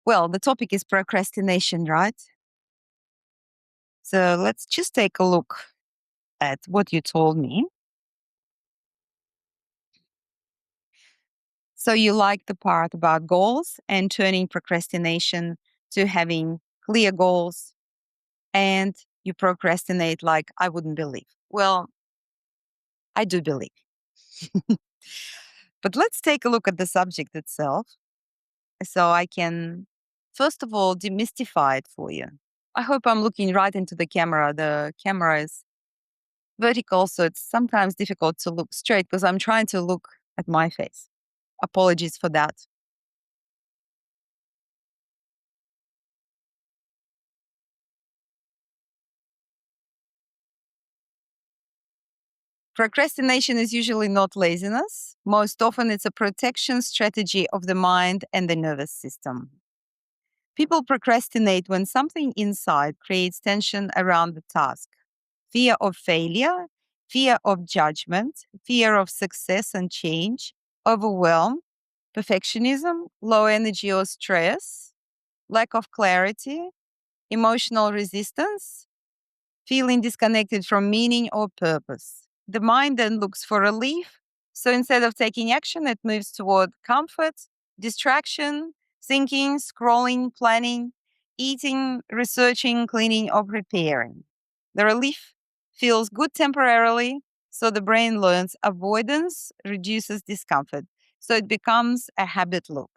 Well, the topic is procrastination, right? So let's just take a look at what you told me. So you like the part about goals and turning procrastination to having clear goals, and you procrastinate like I wouldn't believe. Well, I do believe. But let's take a look at the subject itself so I can, first of all, demystify it for you. I hope I'm looking right into the camera. The camera is vertical, so it's sometimes difficult to look straight because I'm trying to look at my face. Apologies for that. Procrastination is usually not laziness. Most often, it's a protection strategy of the mind and the nervous system. People procrastinate when something inside creates tension around the task. Fear of failure, fear of judgment, fear of success and change, overwhelm, perfectionism, low energy or stress, lack of clarity, emotional resistance, feeling disconnected from meaning or purpose. The mind then looks for relief. So instead of taking action, it moves toward comfort, distraction, thinking, scrolling, planning, eating, researching, cleaning, or preparing. The relief feels good temporarily. So the brain learns avoidance reduces discomfort. So it becomes a habit loop.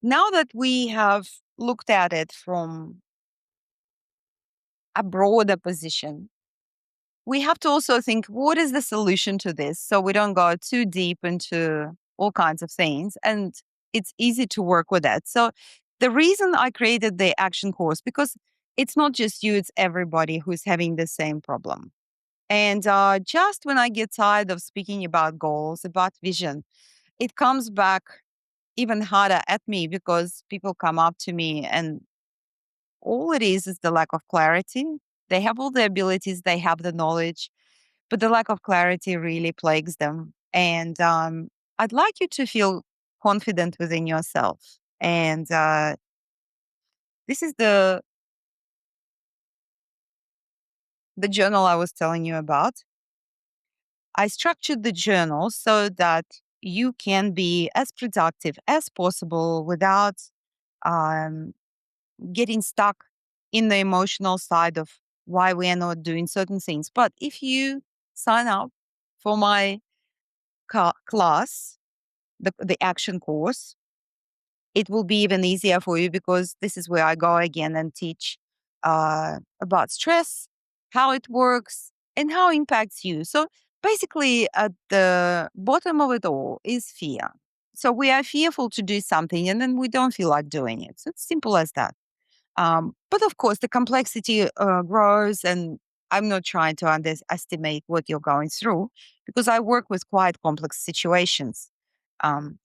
Now that we have looked at it from a broader position, we have to also think what is the solution to this so we don't go too deep into all kinds of things, and it's easy to work with that. So the reason I created the action course, because it's not just you, it's everybody who's having the same problem. And just when I get tired of speaking about goals, about vision, it comes back even harder at me because people come up to me and all it is the lack of clarity. They have all the abilities, they have the knowledge, but the lack of clarity really plagues them. And I'd like you to feel confident within yourself. And this is the journal I was telling you about. I structured the journal so that you can be as productive as possible without um, getting stuck in the emotional side of why we are not doing certain things. But if you sign up for my class, the action course, it will be even easier for you because this is where I go again and teach about stress, how it works, and how it impacts you. So basically, at the bottom of it all is fear. So we are fearful to do something and then we don't feel like doing it. So it's simple as that. But of course, the complexity grows, and I'm not trying to underestimate what you're going through because I work with quite complex situations. Um,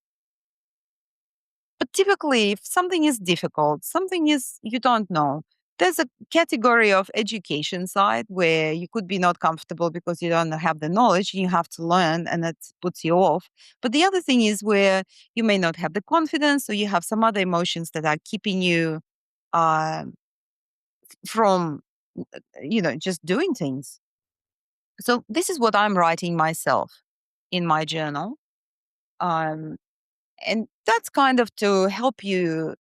but typically, if something is difficult, something is you don't know, there's a category of education side where you could be not comfortable because you don't have the knowledge and you have to learn and that puts you off. But the other thing is where you may not have the confidence or you have some other emotions that are keeping you uh, from, just doing things. So this is what I'm writing myself in my journal. Um, and that's kind of to help you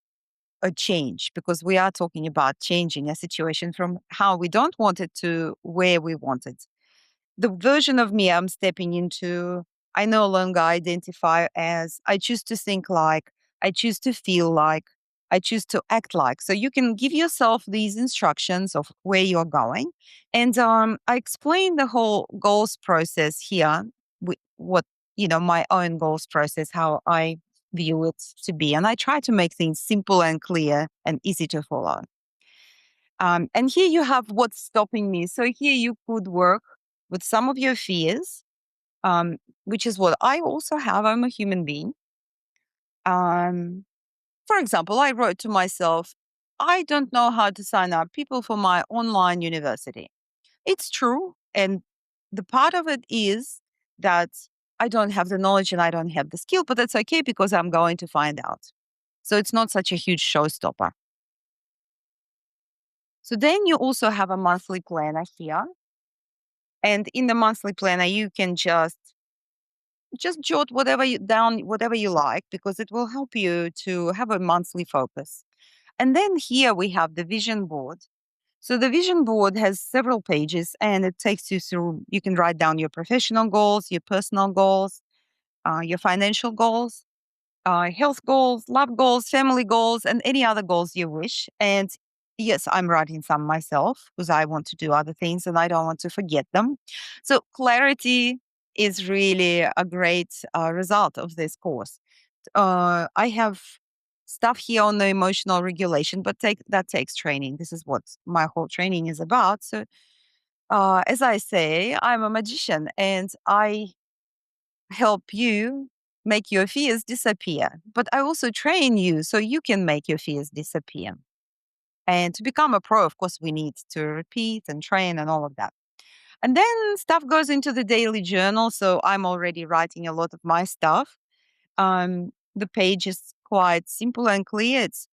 a change because we are talking about changing a situation from how we don't want it to where we want it. The version of me I'm stepping into, I no longer identify as I choose to think like, I choose to feel like, I choose to act like. So you can give yourself these instructions of where you're going. And I explain the whole goals process here, what, my own goals process, how I view it to be. And I try to make things simple and clear and easy to follow. And here you have what's stopping me. So here you could work with some of your fears, which is what I also have. I'm a human being. Um, for example, I wrote to myself, I don't know how to sign up people for my online university. It's true. And the part of it is that I don't have the knowledge and I don't have the skill, but that's okay because I'm going to find out. So it's not such a huge showstopper. So then you also have a monthly planner here. And in the monthly planner, you can just jot whatever you down, whatever you like, because it will help you to have a monthly focus. And then here we have the vision board. So the vision board has several pages and it takes you through, you can write down your professional goals, your personal goals, your financial goals, health goals, love goals, family goals, and any other goals you wish. And yes, I'm writing some myself because I want to do other things and I don't want to forget them. So clarity is really a great result of this course. I have stuff here on the emotional regulation, but that takes training. This is what my whole training is about. So, as I say, I'm a magician and I help you make your fears disappear. But I also train you so you can make your fears disappear. And to become a pro, of course, we need to repeat and train and all of that. And then stuff goes into the daily journal. So I'm already writing a lot of my stuff. The page is quite simple and clear. It's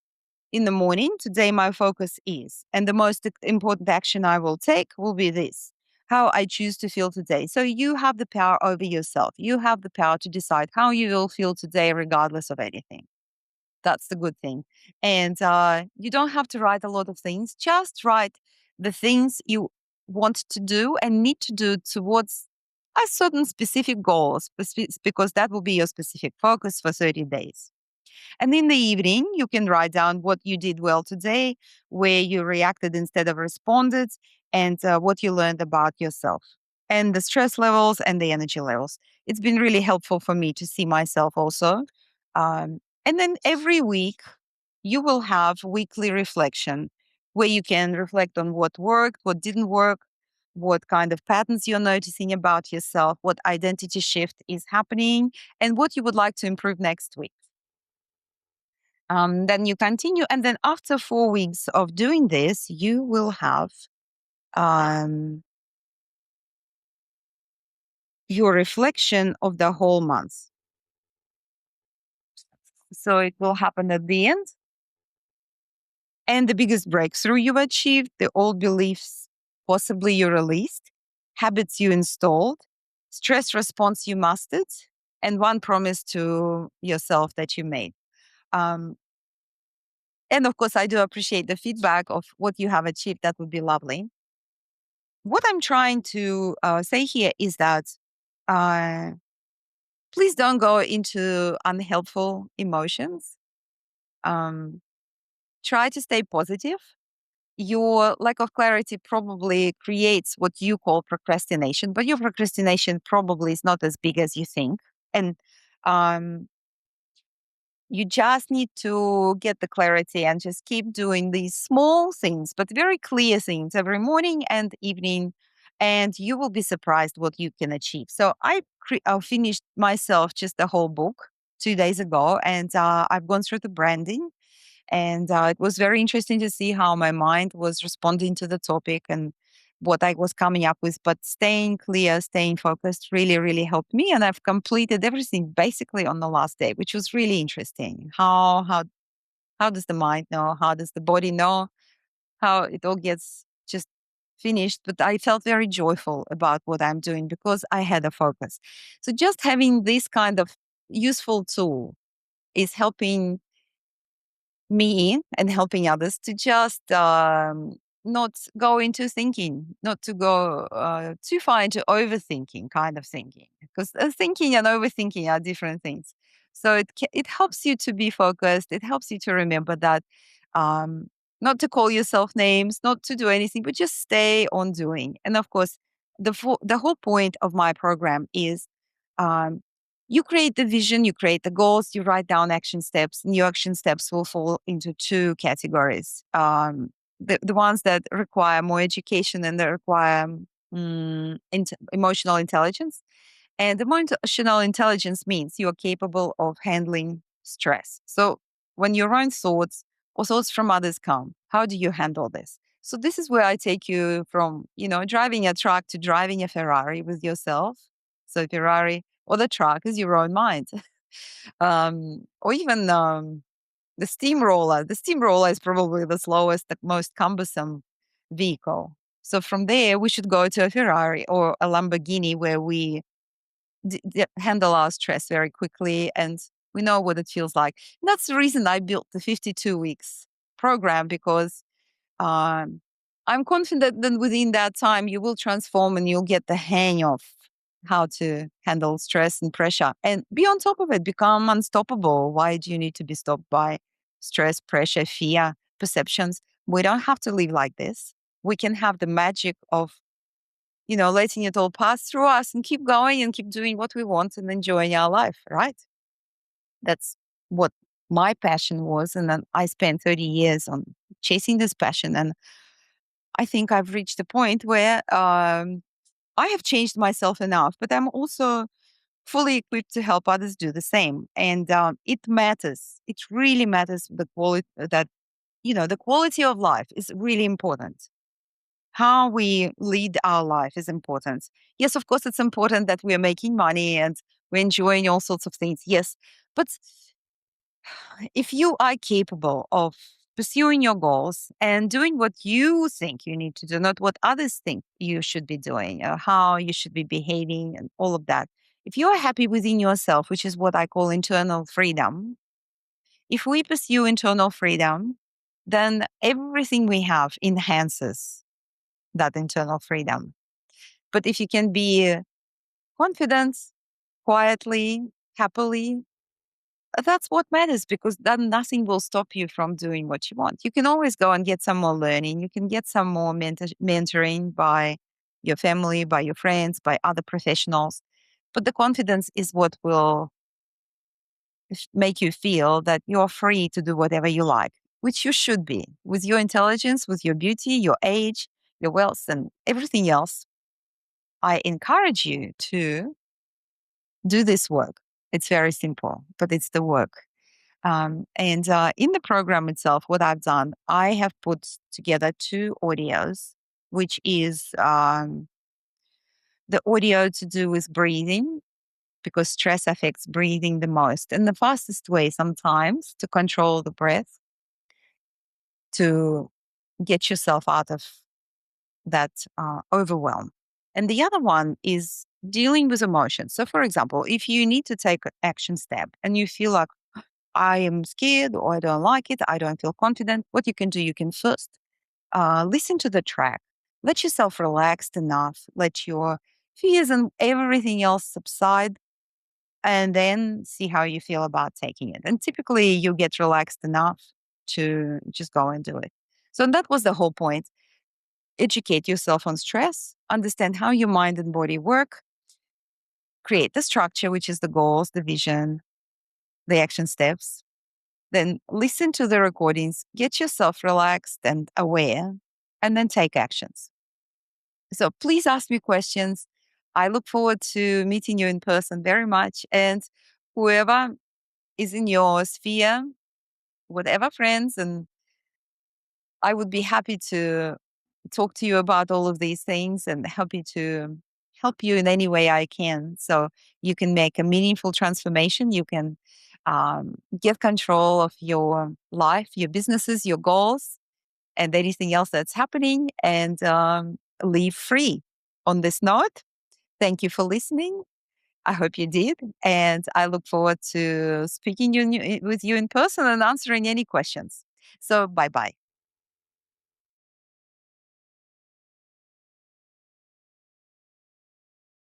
in the morning. Today, my focus is, and the most important action I will take will be this: how I choose to feel today. So you have the power over yourself. You have the power to decide how you will feel today, regardless of anything. That's the good thing. And you don't have to write a lot of things. Just write the things you want to do and need to do towards a certain specific goal, because that will be your specific focus for 30 days. And in the evening, you can write down what you did well today, where you reacted instead of responded, and what you learned about yourself, and the stress levels and the energy levels. It's been really helpful for me to see myself also. And then every week, you will have weekly reflection where you can reflect on what worked, what didn't work, what kind of patterns you're noticing about yourself, what identity shift is happening, and what you would like to improve next week. Then you continue. And then after 4 weeks of doing this, you will have um, your reflection of the whole month. So it will happen at the end. And the biggest breakthrough you achieved, the old beliefs possibly you released, habits you installed, stress response you mastered, and one promise to yourself that you made. Um, and of course, I do appreciate the feedback of what you have achieved. That would be lovely. What I'm trying to say here is that uh, please don't go into unhelpful emotions. Um, Try to stay positive. Your lack of clarity probably creates what you call procrastination, but your procrastination probably is not as big as you think. And um, you just need to get the clarity and just keep doing these small things, but very clear things every morning and evening. And you will be surprised what you can achieve. So I finished myself just the whole book 2 days ago, and I've gone through the branding. And it was very interesting to see how my mind was responding to the topic and what I was coming up with. But staying clear, staying focused really, really helped me. And I've completed everything basically on the last day, which was really interesting. How does the mind know? How does the body know? How it all gets just finished. But I felt very joyful about what I'm doing because I had a focus. So just having this kind of useful tool is helping me and helping others to just not go into thinking, not to go too far into overthinking kind of thinking, because thinking and overthinking are different things. So it helps you to be focused. It helps you to remember that um, not to call yourself names, not to do anything, but just stay on doing. And of course, the whole point of my program is um, you create the vision, you create the goals, you write down action steps, and your action steps will fall into two categories. The ones that require more education and that require emotional intelligence. And emotional intelligence means you are capable of handling stress. So when your own thoughts or thoughts from others come, how do you handle this? So this is where I take you from, driving a truck to driving a Ferrari with yourself. So Ferrari or the truck is your own mind. Or even The steamroller. The steamroller is probably the slowest, the most cumbersome vehicle. So from there, we should go to a Ferrari or a Lamborghini where we handle our stress very quickly and we know what it feels like. And that's the reason I built the 52 weeks program because um, I'm confident that within that time you will transform and you'll get the hang of how to handle stress and pressure and be on top of it, become unstoppable. Why do you need to be stopped by stress, pressure, fear, perceptions? We don't have to live like this. We can have the magic of, letting it all pass through us and keep going and keep doing what we want and enjoying our life, right? That's what my passion was. And then I spent 30 years on chasing this passion. And I think I've reached a point where I have changed myself enough, but I'm also fully equipped to help others do the same. And it matters. It really matters the quality the quality of life is really important. How we lead our life is important. Yes, of course, it's important that we're making money and we're enjoying all sorts of things. Yes. But if you are capable of pursuing your goals and doing what you think you need to do, not what others think you should be doing, or how you should be behaving, and all of that, if you are happy within yourself, which is what I call internal freedom, if we pursue internal freedom, then everything we have enhances that internal freedom. But if you can be confident, quietly, happily, that's what matters because then nothing will stop you from doing what you want. You can always go and get some more learning. You can get some more mentoring by your family, by your friends, by other professionals. But the confidence is what will make you feel that you're free to do whatever you like, which you should be with your intelligence, with your beauty, your age, your wealth, and everything else. I encourage you to do this work. It's very simple, but it's the work. And in the program itself, what I've done, I have put together two audios, which is the audio to do with breathing, because stress affects breathing the most. And the fastest way sometimes to control the breath, to get yourself out of that overwhelm. And the other one is dealing with emotions. So, for example, if you need to take an action step and you feel like, I am scared or I don't like it, I don't feel confident, what you can do, you can first listen to the track, let yourself relax enough, let your fears and everything else subside, and then see how you feel about taking it. And typically, you get relaxed enough to just go and do it. So that was the whole point. Educate yourself on stress, understand how your mind and body work, create the structure, which is the goals, the vision, the action steps. Then listen to the recordings, get yourself relaxed and aware, and then take actions. So please ask me questions. I look forward to meeting you in person very much. And whoever is in your sphere, whatever friends, and I would be happy to talk to you about all of these things and happy to help you in any way I can. So you can make a meaningful transformation. You can get control of your life, your businesses, your goals, and anything else that's happening and live free. On this note, thank you for listening. I hope you did. And I look forward to speaking with you in person and answering any questions. So bye bye.